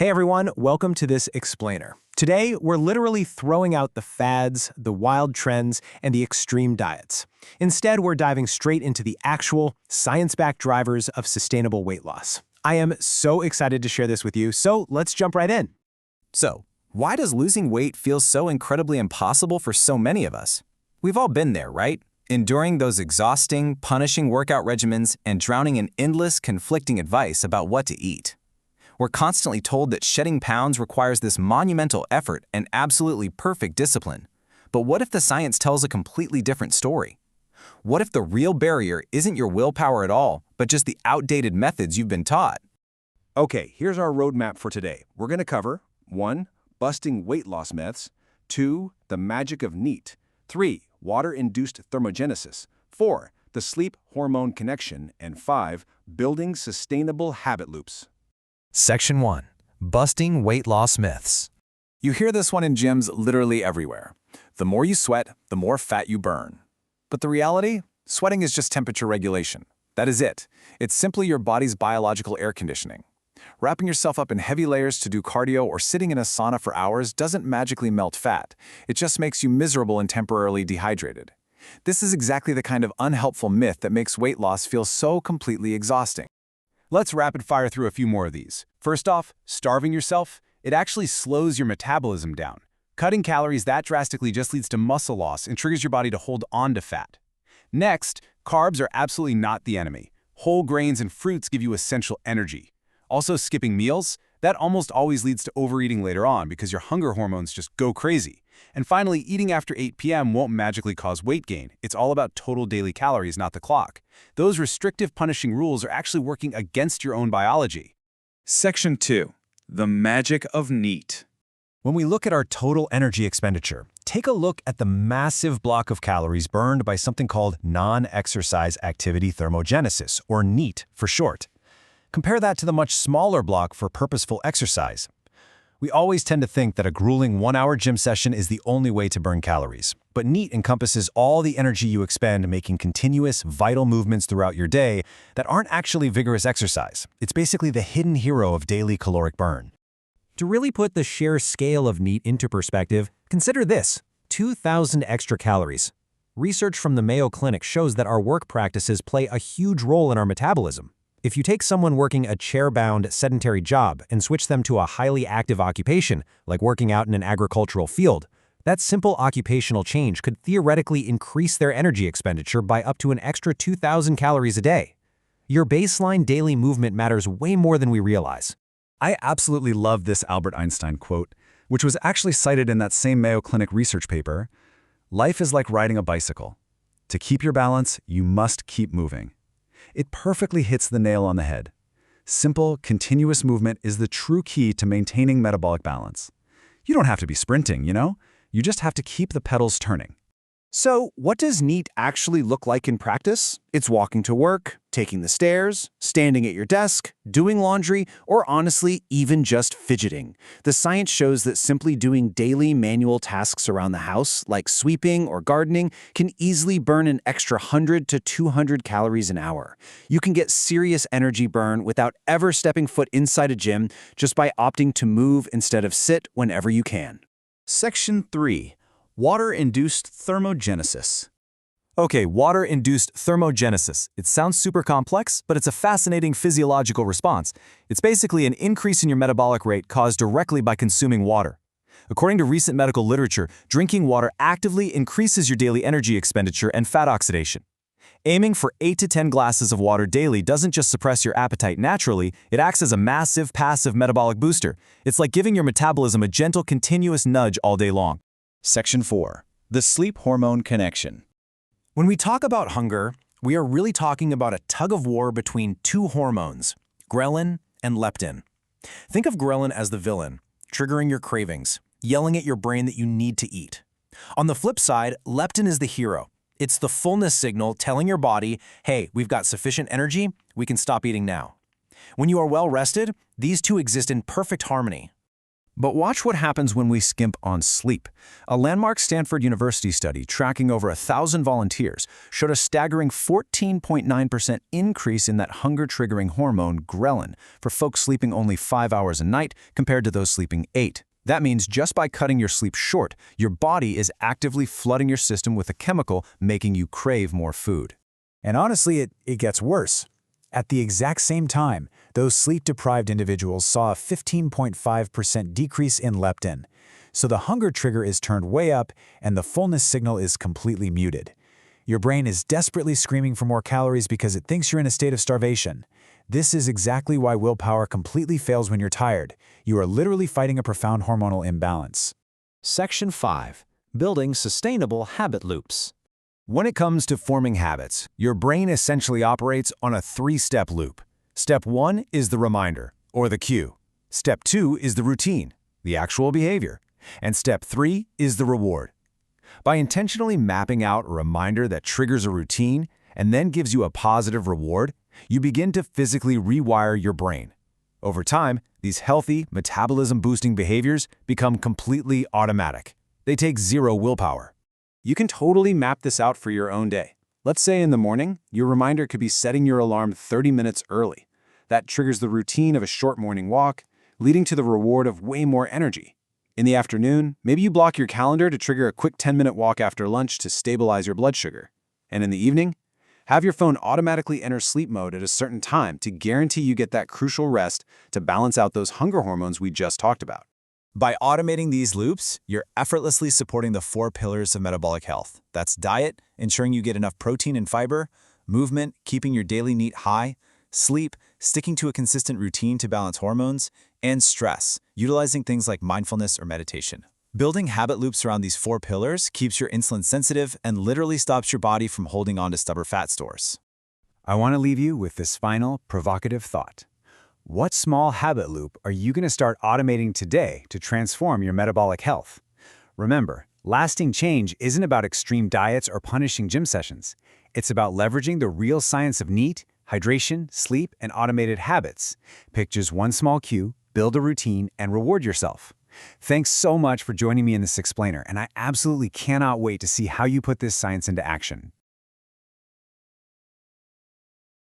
Hey everyone, welcome to this explainer. Today, we're literally throwing out the fads, the wild trends, and the extreme diets. Instead, we're diving straight into the actual, science-backed drivers of sustainable weight loss. I am so excited to share this with you, so let's jump right in. So, why does losing weight feel so incredibly impossible for so many of us? We've all been there, right? Enduring those exhausting, punishing workout regimens and drowning in endless, conflicting advice about what to eat. We're constantly told that shedding pounds requires this monumental effort and absolutely perfect discipline. But what if the science tells a completely different story? What if the real barrier isn't your willpower at all, but just the outdated methods you've been taught? Okay, here's our roadmap for today. We're going to cover 1. Busting weight loss myths, 2. The magic of NEAT, 3. Water-induced thermogenesis, 4. The sleep hormone connection, and 5. Building sustainable habit loops. Section 1. Busting weight loss myths. You hear this one in gyms literally everywhere. The more you sweat, the more fat you burn. But the reality? Sweating is just temperature regulation. That is it. It's simply your body's biological air conditioning. Wrapping yourself up in heavy layers to do cardio or sitting in a sauna for hours doesn't magically melt fat. It just makes you miserable and temporarily dehydrated. This is exactly the kind of unhelpful myth that makes weight loss feel so completely exhausting. Let's rapid fire through a few more of these. First off, starving yourself, it actually slows your metabolism down. Cutting calories that drastically just leads to muscle loss and triggers your body to hold on to fat. Next, carbs are absolutely not the enemy. Whole grains and fruits give you essential energy. Also, skipping meals, that almost always leads to overeating later on because your hunger hormones just go crazy. And finally, eating after 8 p.m. won't magically cause weight gain. It's all about total daily calories, not the clock. Those restrictive punishing rules are actually working against your own biology. Section 2. The magic of NEAT. When we look at our total energy expenditure, take a look at the massive block of calories burned by something called non-exercise activity thermogenesis, or NEAT for short. Compare that to the much smaller block for purposeful exercise. We always tend to think that a grueling 1-hour gym session is the only way to burn calories. But NEAT encompasses all the energy you expend making continuous, vital movements throughout your day that aren't actually vigorous exercise. It's basically the hidden hero of daily caloric burn. To really put the sheer scale of NEAT into perspective, consider this: 2,000 extra calories. Research from the Mayo Clinic shows that our work practices play a huge role in our metabolism. If you take someone working a chair-bound, sedentary job and switch them to a highly active occupation, like working out in an agricultural field, that simple occupational change could theoretically increase their energy expenditure by up to an extra 2,000 calories a day. Your baseline daily movement matters way more than we realize. I absolutely love this Albert Einstein quote, which was actually cited in that same Mayo Clinic research paper. Life is like riding a bicycle. To keep your balance, you must keep moving. It perfectly hits the nail on the head. Simple, continuous movement is the true key to maintaining metabolic balance. You don't have to be sprinting, You just have to keep the pedals turning. So, what does NEAT actually look like in practice? It's walking to work, taking the stairs, standing at your desk, doing laundry, or honestly, even just fidgeting. The science shows that simply doing daily manual tasks around the house, like sweeping or gardening, can easily burn an extra 100 to 200 calories an hour. You can get serious energy burn without ever stepping foot inside a gym, just by opting to move instead of sit whenever you can. Section 3. Water-induced thermogenesis. Okay, water-induced thermogenesis. It sounds super complex, but it's a fascinating physiological response. It's basically an increase in your metabolic rate caused directly by consuming water. According to recent medical literature, drinking water actively increases your daily energy expenditure and fat oxidation. Aiming for 8 to 10 glasses of water daily doesn't just suppress your appetite naturally, it acts as a massive passive metabolic booster. It's like giving your metabolism a gentle, continuous nudge all day long. Section 4. The sleep hormone connection. When we talk about hunger, we are really talking about a tug-of-war between two hormones, ghrelin and leptin. Think of ghrelin as the villain, triggering your cravings, yelling at your brain that you need to eat. On the flip side, leptin is the hero. It's the fullness signal telling your body, hey, we've got sufficient energy, we can stop eating now. When you are well rested, these two exist in perfect harmony. But watch what happens when we skimp on sleep. A landmark Stanford University study tracking over 1,000 volunteers showed a staggering 14.9% increase in that hunger-triggering hormone, ghrelin, for folks sleeping only 5 hours a night compared to those sleeping 8. That means just by cutting your sleep short, your body is actively flooding your system with a chemical making you crave more food. And honestly, it gets worse. At the exact same time, those sleep-deprived individuals saw a 15.5% decrease in leptin. So the hunger trigger is turned way up and the fullness signal is completely muted. Your brain is desperately screaming for more calories because it thinks you're in a state of starvation. This is exactly why willpower completely fails when you're tired. You are literally fighting a profound hormonal imbalance. Section 5. Building sustainable habit loops. When it comes to forming habits, your brain essentially operates on a 3-step loop. Step 1 is the reminder, or the cue. Step 2 is the routine, the actual behavior. And Step 3 is the reward. By intentionally mapping out a reminder that triggers a routine and then gives you a positive reward, you begin to physically rewire your brain. Over time, these healthy, metabolism-boosting behaviors become completely automatic. They take zero willpower. You can totally map this out for your own day. Let's say in the morning, your reminder could be setting your alarm 30 minutes early. That triggers the routine of a short morning walk, leading to the reward of way more energy. In the afternoon, maybe you block your calendar to trigger a quick 10-minute walk after lunch to stabilize your blood sugar. And in the evening, have your phone automatically enter sleep mode at a certain time to guarantee you get that crucial rest to balance out those hunger hormones we just talked about. By automating these loops, you're effortlessly supporting the 4 pillars of metabolic health. That's diet, ensuring you get enough protein and fiber; movement, keeping your daily NEAT high; sleep, sticking to a consistent routine to balance hormones; and stress, utilizing things like mindfulness or meditation. Building habit loops around these 4 pillars keeps your insulin sensitive and literally stops your body from holding on to stubborn fat stores. I want to leave you with this final, provocative thought. What small habit loop are you going to start automating today to transform your metabolic health? Remember, lasting change isn't about extreme diets or punishing gym sessions. It's about leveraging the real science of NEAT, hydration, sleep, and automated habits. Pick just one small cue, build a routine, and reward yourself. Thanks so much for joining me in this explainer, and I absolutely cannot wait to see how you put this science into action.